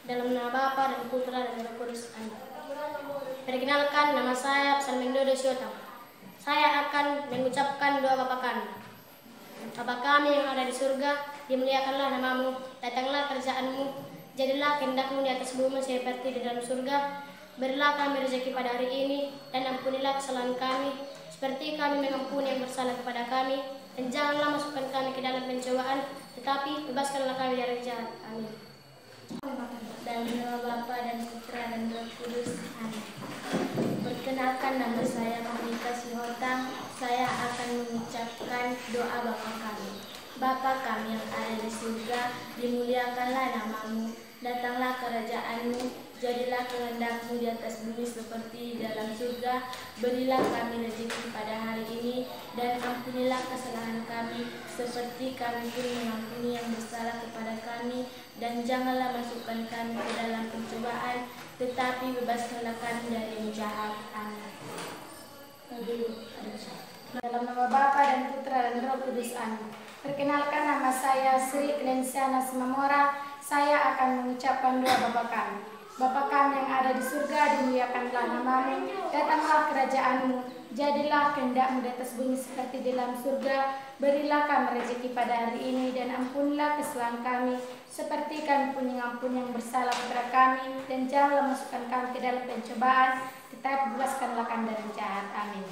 Dalam nama Bapa dan Putra dan Roh Kudus. Amin. Perkenalkan, nama saya Salmendo Syota. Saya akan mengucapkan doa Bapa kami. Bapa kami yang ada di surga, dimuliakanlah namamu, datanglah kerjaanmu, jadilah kehendakmu di atas bumi seperti di dalam surga. Berilah kami rezeki pada hari ini, dan ampunilah kesalahan kami, seperti kami mengampuni yang bersalah kepada kami. Dan janganlah masukkan kami ke dalam pencobaan, tetapi bebaskanlah kami dari jahat. Amin. Dalam nama Bapa dan Putra dan Roh Kudus. Amin. Perkenalkan, nama saya Monika Sihotang. Saya akan mengucapkan doa Bapa kami. Bapa kami yang ada di surga, dimuliakanlah namamu, datanglah kerajaanmu, jadilah kehendakmu di atas bumi seperti di dalam surga. Berilah kami rezeki pada hari ini, dan ampunilah kesalahan kami, seperti kami pun mengampuni yang bersalah kepada kami. Dan janganlah masukkan kami ke dalam pencobaan, tetapi bebaskanlah kami dari yang jahat. Amin. Dalam nama Bapa dan Putra dan Roh Kudus. Amin. Perkenalkan, nama saya Sri Clensiana Simamora. Saya akan mengucapkan doa Bapa kami. Bapa kami yang ada di surga, dimuliakanlah namamu, datanglah kerajaanmu, jadilah kehendakmu di atas bumi seperti di dalam surga. Berilah kami rezeki pada hari ini, dan ampunilah kesalahan kami, seperti kami pun mengampuni yang bersalah kepada kami. Dan janganlah masukkan kami ke dalam pencobaan, tetapi bebaskanlah kami dari jahat. Amin.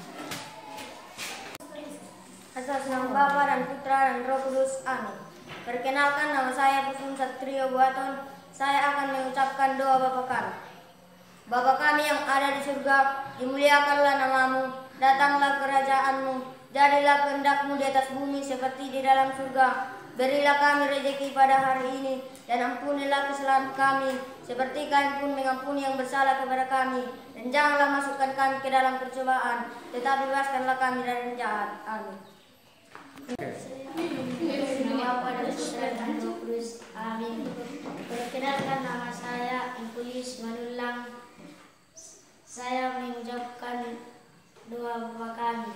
Atas nama Bapa dan Putra dan Roh Kudus. Amin. Perkenalkan, nama saya Pusum Satrio Buaton. Saya akan mengucapkan doa Bapa kami. Bapa kami yang ada di surga, dimuliakanlah namamu, datanglah kerajaanmu, jadilah kehendakmu di atas bumi seperti di dalam surga. Berilah kami rezeki pada hari ini, dan ampunilah kesalahan kami, seperti kami pun mengampuni yang bersalah kepada kami. Dan janganlah masukkan kami ke dalam percobaan, tetapi bebaskanlah kami dari yang jahat. Amin. Nama Bapa dan Putra dan Roh Kudus. Amin. Perkenalkan, nama saya Empulis Manulang. Saya mengucapkan doa Bapa kami.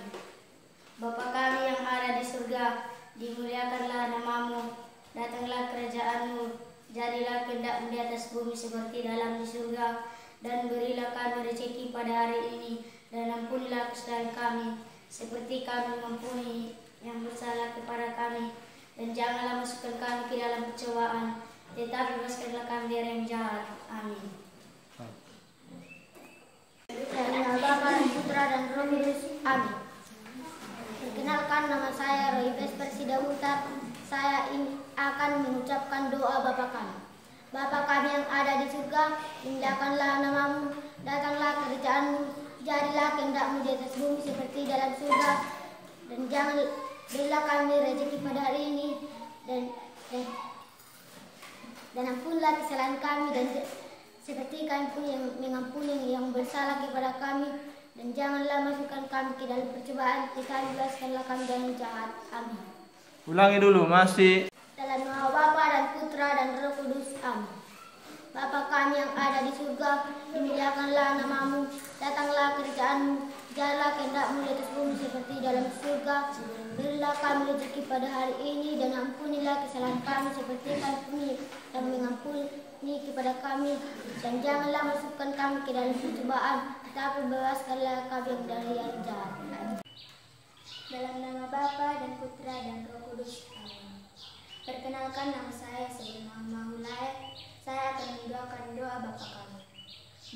Bapa kami yang ada di surga, dimuliakanlah namamu, datanglah kerajaanmu, jadilah kehendakmu di atas bumi seperti dalam di surga. Dan berilah kami rezeki pada hari ini, dan ampunilah kesalahan kami, seperti kami mengampuni yang bersalah kepada kami. Dan janganlah masukkan kami ke dalam pencobaan, tetapi bebaskanlah kami dari yang jahat. Amin. Dalam nama Bapa dan Putra dan Roh Kudus. Amin. Perkenalkan, nama saya Roy Vesper Sidahutar. Saya akan mengucapkan doa Bapa kami. Bapa kami yang ada di surga, dimuliakanlah namamu, datanglah kerajaanmu, jadilah kehendakmu di atas bumi seperti dalam surga. Dan jangan berilah kami rezeki pada hari ini, dan ampunilah kesalahan kami, dan seperti kami pun yang mengampuni yang bersalah kepada kami. Dan janganlah masukkan kami ke dalam percobaan, tetapi bebaskanlah kami dari yang jahat. Amin. Ulangi dulu, masih. Dalam nama Bapa dan Putra dan Roh Kudus. Amin. Bapa kami yang ada di surga, dimuliakanlah namamu, datanglah kerajaanmu, jadilah kehendakmu di atas bumi seperti dalam surga. Berilah kami rezeki pada hari ini, dan ampunilah kesalahan kami, seperti kami yang mengampuni kepada kami. Dan janganlah masukkan kami ke dalam pencobaan, tetapi bebaskanlah kami dari yang jahat. Dalam nama Bapa dan Putra dan Roh Kudus. Amin. Perkenalkan, nama saya Selina Mahulai. Saya akan mendoakan doa Bapa kami.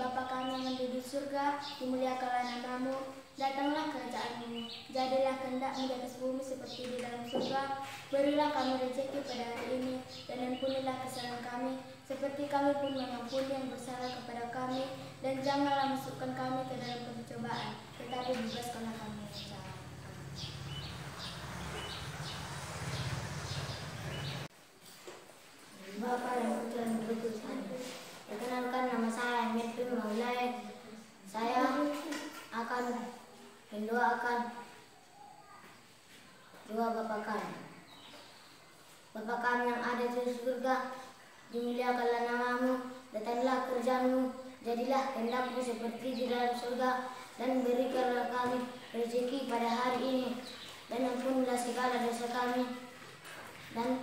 Bapa kami yang ada di surga, dimuliakanlah namamu, datanglah kerajaanmu, jadilah kehendakmu di atas bumi seperti di dalam surga. Berilah kami rezeki pada hari ini, dan ampunilah kesalahan kami, seperti kami pun mengampuni yang bersalah kepada kami. Dan janganlah masukkan kami ke dalam pencobaan, tetapi bebaskanlah kami dari jahat. Bapa dan Putra dan Roh Kudus. Perkenalkan, nama saya Mirfin Maulai. Saya akan mendoakan doa Bapa kami. Bapa kami yang ada di surga, dimuliakanlah namamu, datanglah kerjaanmu, jadilah kehendakmu seperti di dalam surga. Dan berikanlah kami rezeki pada hari ini, dan ampunilah segala dosa kami, dan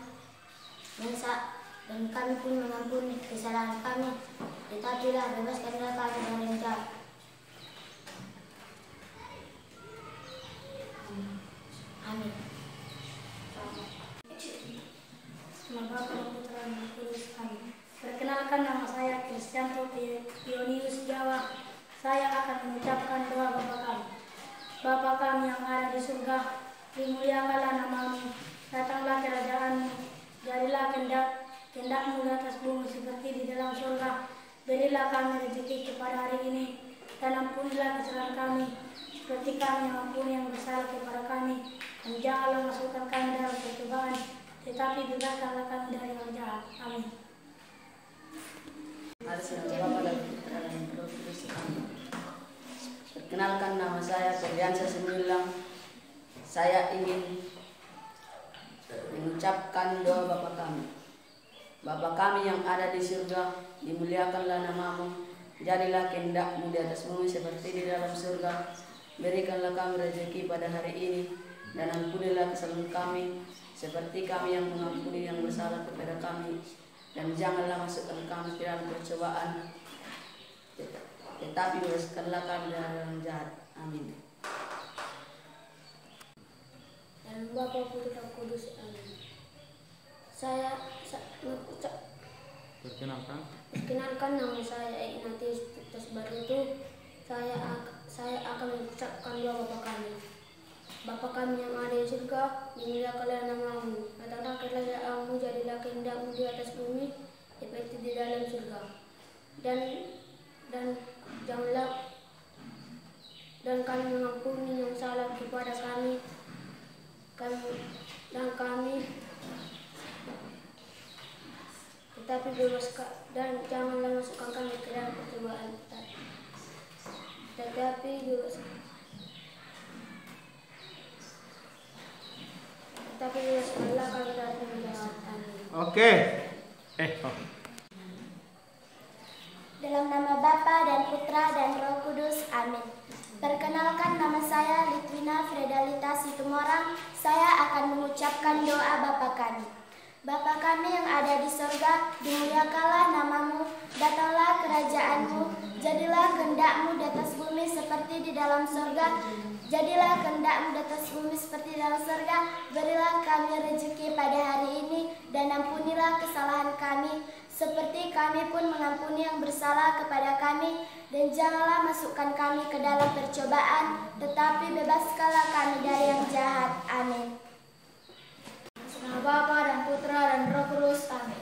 dan kami pun mengampuni kesalahan kami, tetapilah bebaskanlah kami dari yang jahat. Amin. Nama Bapa dan Putra dan Roh Kudus. Amin. Perkenalkan, nama saya Kristianto Pionius Jawa. Saya akan mengucapkan doa Bapa kami. Bapa kami yang ada di surga, dimuliakanlah namamu, datanglah kerajaanmu, jadilah kehendak-Mu di atas bumi seperti di dalam surga. Berilah kami rezeki kepada hari ini, dan ampunilah kesalahan kami, seperti kami mengampuni yang bersalah kepada kami. Dan janganlah masukkan kami dalam percobaan, tetapi bebaskanlah kami dari yang jahat. Amin. Bapa dan Putra dan Roh Kudus. Amin. Perkenalkan, nama saya Ferdiansyah Semilang. Saya ingin mengucapkan doa Bapa kami. Bapa kami yang ada di surga, dimuliakanlah namamu, jadilah kehendak-Mu di atas bumi seperti di dalam surga. Berikanlah kami rezeki pada hari ini, dan ampunilah kesalahan kami, seperti kami yang mengampuni yang bersalah kepada kami. Dan janganlah masukkan kami ke dalam percobaan, tetapi bebaskanlah kami dari yang jahat. Amin. Dan Bapa, Putra, dan Kudus. Amin. Perkenalkan, nama saya Ignatius Titus Barutu. Saya akan mengucapkan doa Bapa kami. Bapa kami yang ada di surga, dimuliakanlah namamu, datanglah kerajaanmu, jadilah kehendak-Mu di atas bumi seperti di dalam surga. Dan kami mengampuni yang salah kepada kami, tetapi bebaskan dan janganlah masukkan kami ke dalam percobaan, tetapi bebaskanlah kami dari yang jahat. Amin. Oke. Dalam nama Bapa dan Putra dan Roh Kudus. Amin. Perkenalkan, nama saya Litwina Fredalita Situmorang. Saya akan mengucapkan doa Bapa kami. Bapa kami yang ada di surga, dimuliakanlah namamu, datanglah kerajaan-Mu, jadilah kehendak-Mu di atas bumi seperti di dalam surga. Jadilah kehendak-Mu di atas bumi seperti di dalam surga. Berilah kami rezeki pada hari ini, dan ampunilah kesalahan kami, seperti kami pun mengampuni yang bersalah kepada kami. Dan janganlah masukkan kami ke dalam percobaan, tetapi bebaskanlah kami dari yang jahat. Amin. Nama Bapa dan Putra dan Roh Kudus. Amin.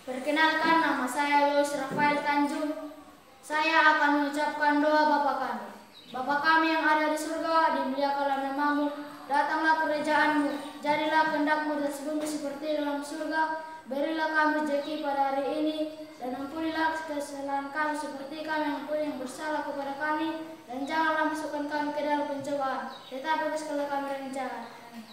Perkenalkan, nama saya Louis Rafael Tanjung. Saya akan mengucapkan doa Bapa kami. Bapa kami yang ada di surga, dimuliakanlah namamu, datanglah kerajaan-Mu, jadilah kehendak-Mu di atas bumi seperti dalam surga. Berilah kami rezeki pada hari ini, dan ampunilah kesalahan kami seperti kami mengampuni yang bersalah kepada kami. Dan janganlah masukkan kami ke dalam pencobaan, tetapi bebaskanlah kami dari yang jahat. Amin.